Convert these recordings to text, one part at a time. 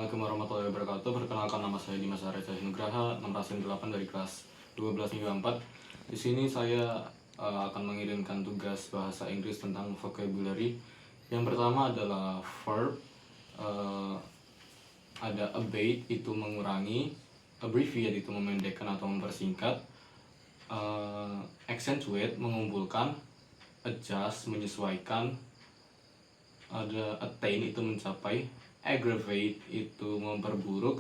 Assalamualaikum warahmatullahi wabarakatuh. Perkenalkan, nama saya Dimas Arya Nugraha, nomor absen 8 dari kelas 12 minggu 4. Di sini saya akan mengirimkan tugas bahasa Inggris tentang vocabulary. Yang pertama adalah verb. Ada abate, itu mengurangi, abbreviate itu memendekkan atau mempersingkat, accentuate mengumpulkan, adjust menyesuaikan, ada attain itu mencapai, aggravate itu memperburuk,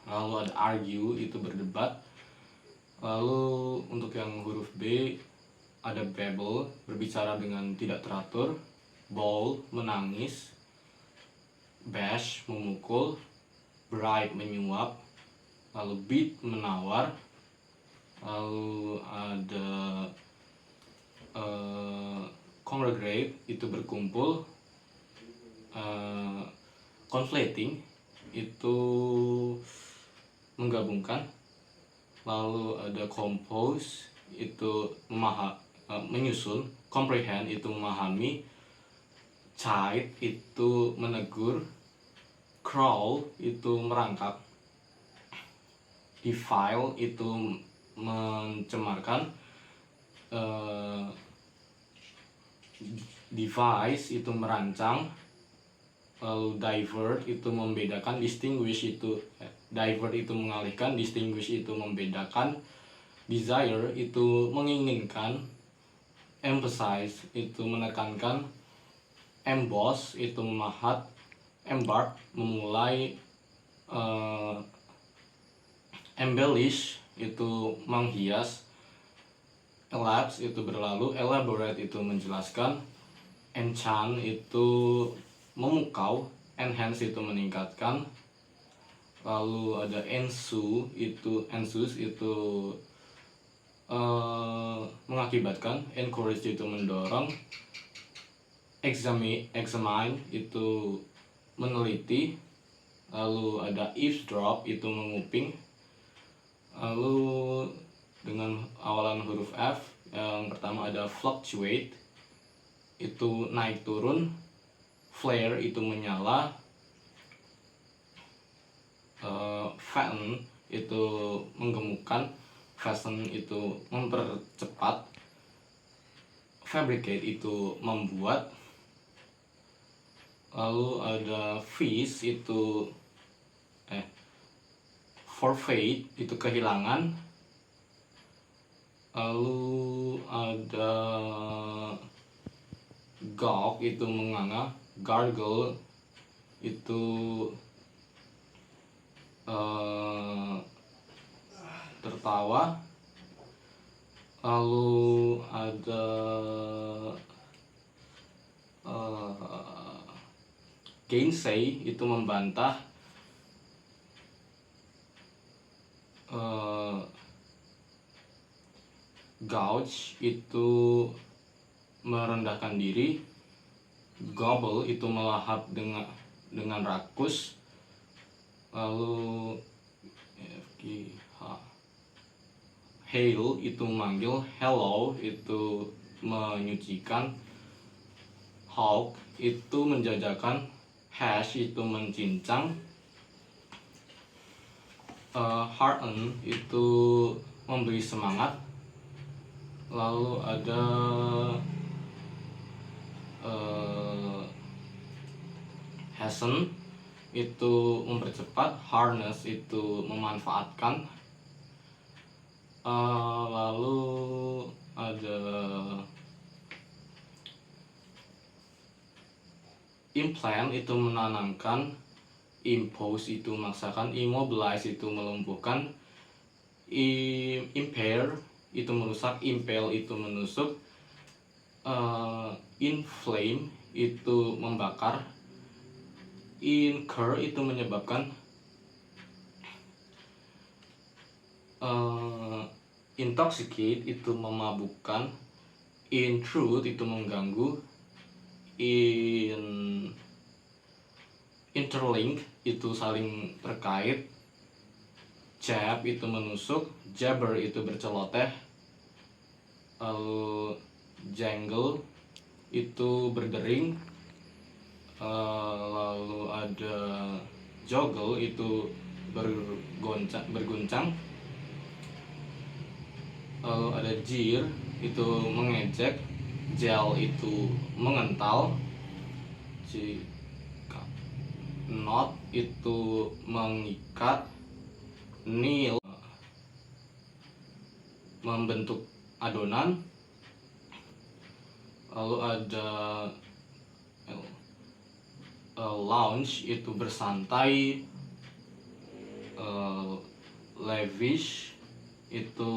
lalu ada argue itu berdebat. Lalu untuk yang huruf B ada babble, berbicara dengan tidak teratur, bawl menangis, bash memukul, bribe menyuap, lalu beat menawar, lalu ada congregate itu berkumpul, conflating itu menggabungkan, lalu ada compose itu menyusun, comprehend itu memahami, chide itu menegur, crawl itu merangkak, defile itu mencemarkan, devise itu merancang, lalu divert itu membedakan, distinguish itu divert itu mengalihkan, distinguish itu membedakan, desire itu menginginkan, emphasize itu menekankan, emboss itu memahat, embark memulai, embellish itu menghias, elapse itu berlalu, elaborate itu menjelaskan, enchant itu memukau, enhance itu meningkatkan, lalu ada ensue itu mengakibatkan, encourage itu mendorong, examine itu meneliti, lalu ada eavesdrop itu menguping. Lalu dengan awalan huruf F, yang pertama ada fluctuate itu naik turun, flare itu menyala, fatten itu menggemukkan, fasten itu mempercepat, fabricate itu membuat, lalu ada feast itu forfeit itu kehilangan, lalu ada gawk itu menganga, gargle itu tertawa, lalu ada gainsay itu membantah, gouge itu merendahkan diri, gobble itu melahap dengan rakus, lalu hail itu memanggil, hello itu menyucikan, hawk itu menjajakan, hash itu mencincang, hearten itu memberi semangat, lalu ada hasten itu mempercepat, harness itu memanfaatkan, lalu ada implant itu menanamkan, impose itu memaksakan, immobilize itu melumpuhkan, impair itu merusak, impale itu menusuk, inflame itu membakar, incur itu menyebabkan, intoxicate itu memabukkan, intrude itu mengganggu, interlink itu saling terkait, jab itu menusuk, jabber itu berceloteh, lalu jangle itu berdering, Lalu ada joggle itu berguncang. Lalu ada jeer itu mengejek, gel itu mengental, knot itu mengikat, nail membentuk adonan. Lalu ada lounge itu bersantai, lavish itu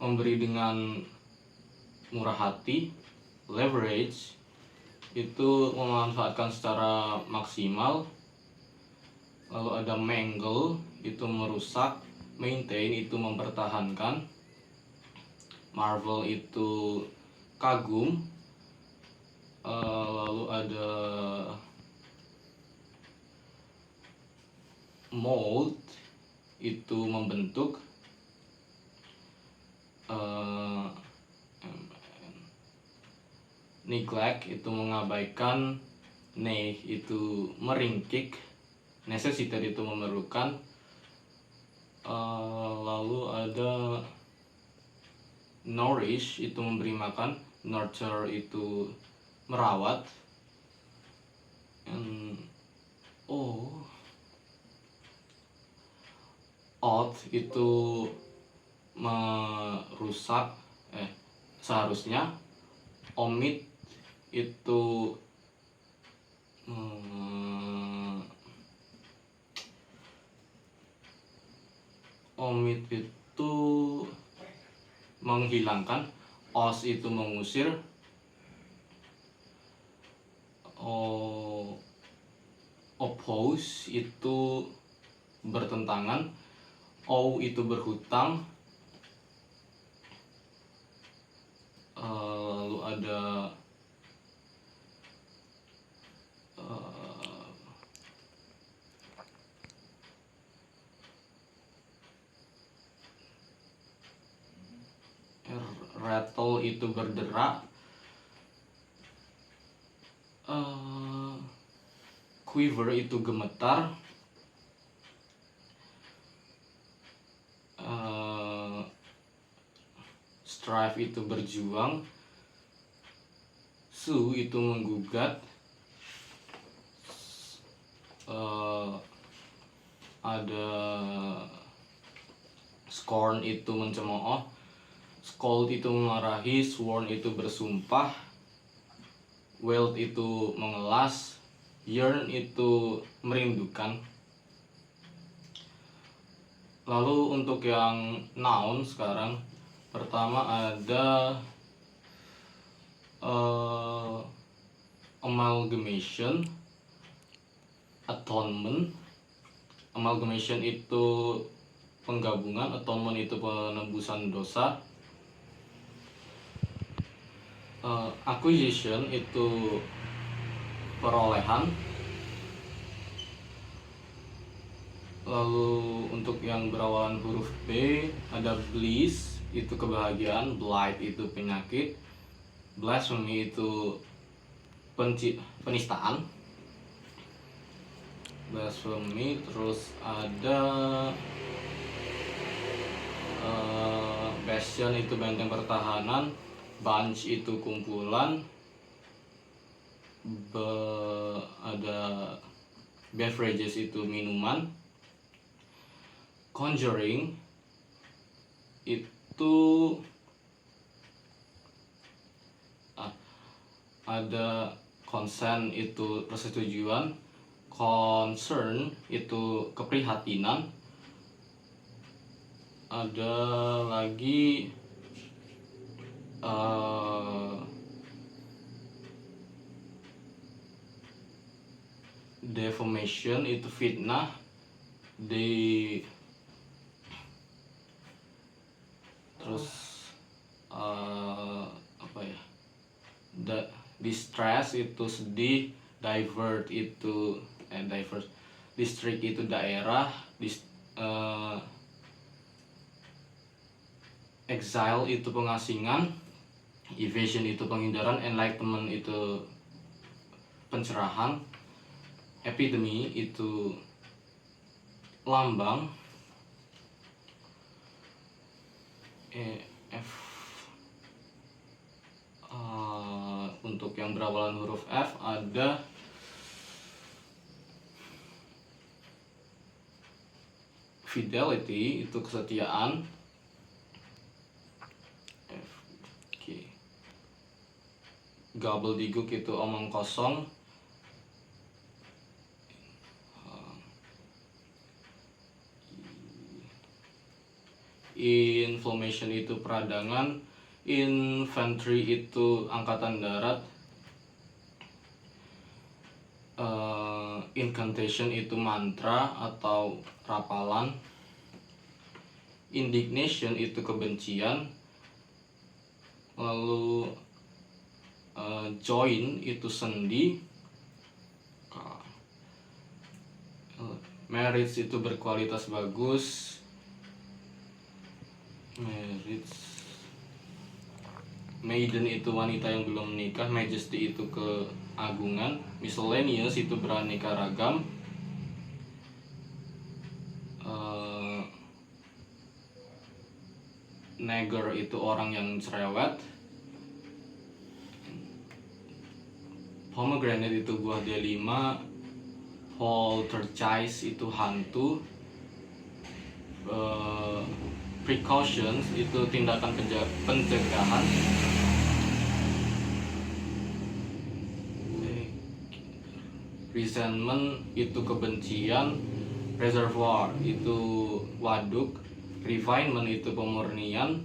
memberi dengan murah hati, leverage itu memanfaatkan secara maksimal. Lalu ada mangle itu merusak, maintain itu mempertahankan, marvel itu kagum. Lalu ada mold itu membentuk, neglect itu mengabaikan, nay itu meringkik, necessitate itu memerlukan. Lalu ada nourish itu memberi makan, nurture itu merawat, ought itu merusak, seharusnya. Omit itu menghilangkan, os itu mengusir, oppose itu bertentangan, owe itu berhutang. Lalu ada rattle itu berderak, quiver itu gemetar, strive itu berjuang, sue itu menggugat, ada scorn itu mencemooh, scold itu memarahi, sworn itu bersumpah, wailed itu mengelas, yearn itu merindukan. Lalu untuk yang noun sekarang, pertama ada amalgamation, atonement. Amalgamation itu penggabungan, atonement itu penebusan dosa. Acquisition itu perolehan. Lalu untuk yang berawalan huruf B ada bliss itu kebahagiaan, blight itu penyakit, blasphemy itu penistaan, blasphemy. Terus ada bastion itu benteng pertahanan, bunch itu kumpulan, ada beverages itu minuman, conjuring itu ada consent itu persetujuan, concern itu keprihatinan, ada lagi defamation itu fitnah, terus distress itu sedih, district itu daerah, exile itu pengasingan, evasion itu penghindaran, enlightenment itu pencerahan. Epidemi itu lambang. Untuk yang berawalan huruf F ada fidelity, itu kesetiaan. Gobbledygook itu omong kosong. Inflammation itu peradangan. Infantry itu angkatan darat. Incantation itu mantra atau rapalan. Indignation itu kebencian. Lalu join itu sendi. Marriage itu berkualitas bagus. Maiden itu wanita yang belum menikah. Majesty itu keagungan. Miscellaneous itu beraneka ragam. Nagger itu orang yang cerewet. Pomegranate itu buah delima. Poltergeist itu hantu. Precautions itu tindakan pencegahan. Resentment itu kebencian. Reservoir itu waduk. Refinement itu pemurnian.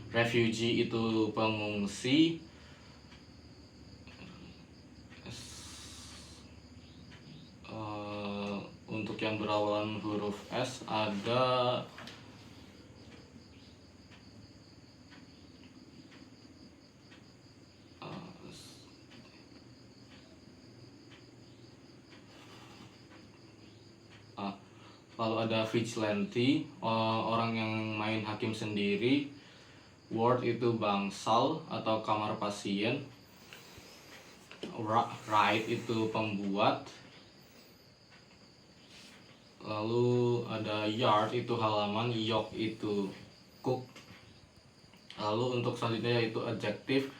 Refugee itu pengungsi. Untuk yang berawalan huruf S ada lalu ada vigilante, orang yang main hakim sendiri. Ward itu bangsal atau kamar pasien. Right itu pembuat. Lalu ada yard itu halaman. York itu cook. Lalu untuk selanjutnya yaitu adjektif.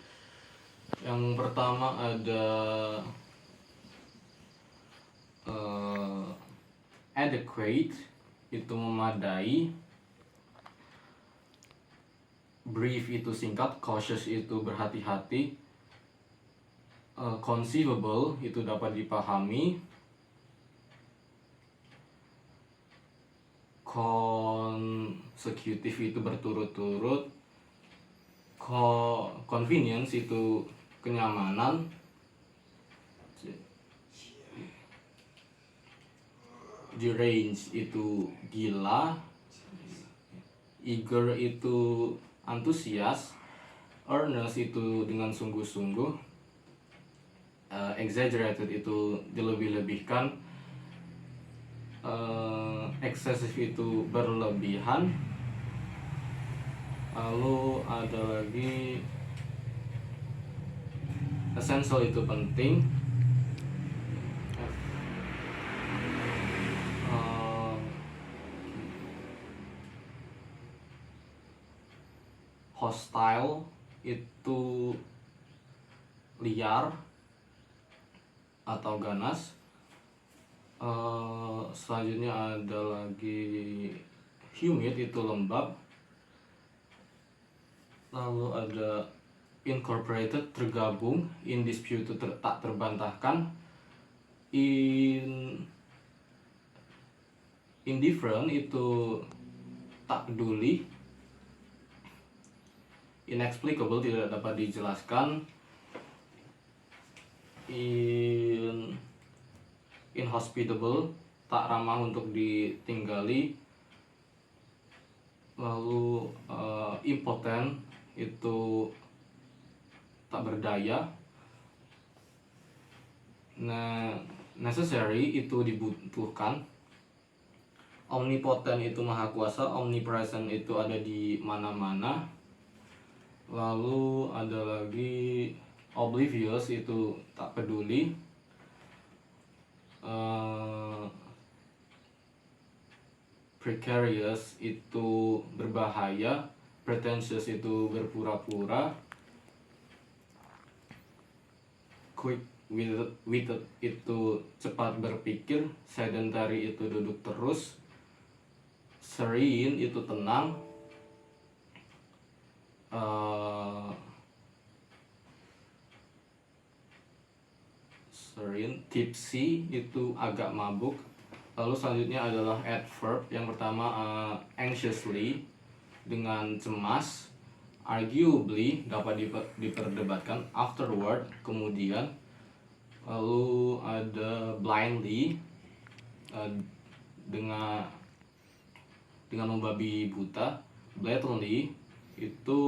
Yang pertama ada adequate itu memadai. Brief itu singkat. Cautious itu berhati-hati. Conceivable itu dapat dipahami. Consecutive itu berturut-turut. Convenience itu kenyamanan. Deranged itu gila. Eager itu antusias. Earnest itu dengan sungguh-sungguh. Exaggerated itu dilebih-lebihkan. Excessive itu berlebihan. Lalu ada lagi essential itu penting. Hostile itu liar atau ganas. Selanjutnya ada lagi humid itu lembab. Lalu ada incorporated tergabung. Indisputed tak terbantahkan. Indifferent itu tak peduli. Inexplicable tidak dapat dijelaskan. Inhospitable tak ramah untuk ditinggali. Lalu impotent itu tak berdaya. Necessary itu dibutuhkan. Omnipotent itu maha kuasa. Omnipresent itu ada di mana-mana. Lalu ada lagi Oblivious itu tak peduli. Precarious itu berbahaya. Pretentious itu berpura-pura. Quick-witted itu cepat berpikir. Sedentary itu duduk terus. Serene itu tenang. Tipsy itu agak mabuk. Lalu selanjutnya adalah adverb. Yang pertama anxiously, dengan cemas. Arguably, dapat diperdebatkan. Afterward, kemudian. Lalu ada blindly, dengan membabi buta. Blatantly itu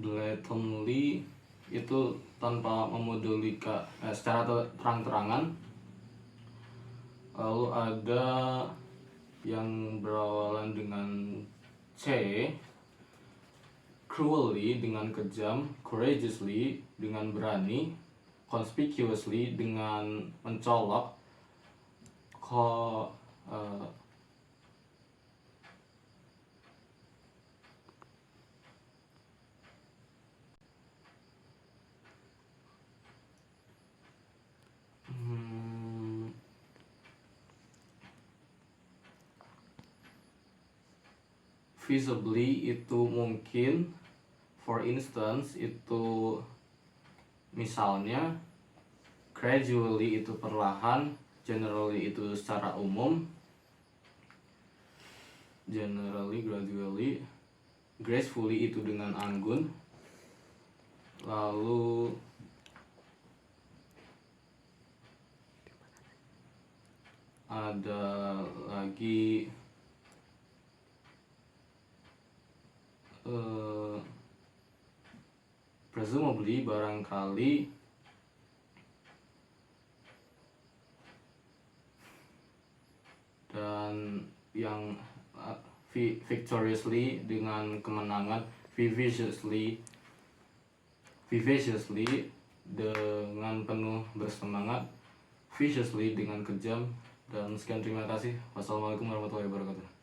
blatantly itu tanpa memoduli secara terang-terangan. Lalu ada yang berawalan dengan C. Cruelly dengan kejam. Courageously dengan berani. Conspicuously dengan mencolok. Visibly itu mungkin. For instance itu misalnya. Gradually itu perlahan. Generally itu secara umum. Generally, gradually. Gracefully itu dengan anggun. Lalu ada lagi presumably, barangkali. Dan yang victoriously dengan kemenangan. Vivaciously dengan penuh bersemangat. Viciously dengan kejam. Dan sekian, terima kasih. Wassalamualaikum warahmatullahi wabarakatuh.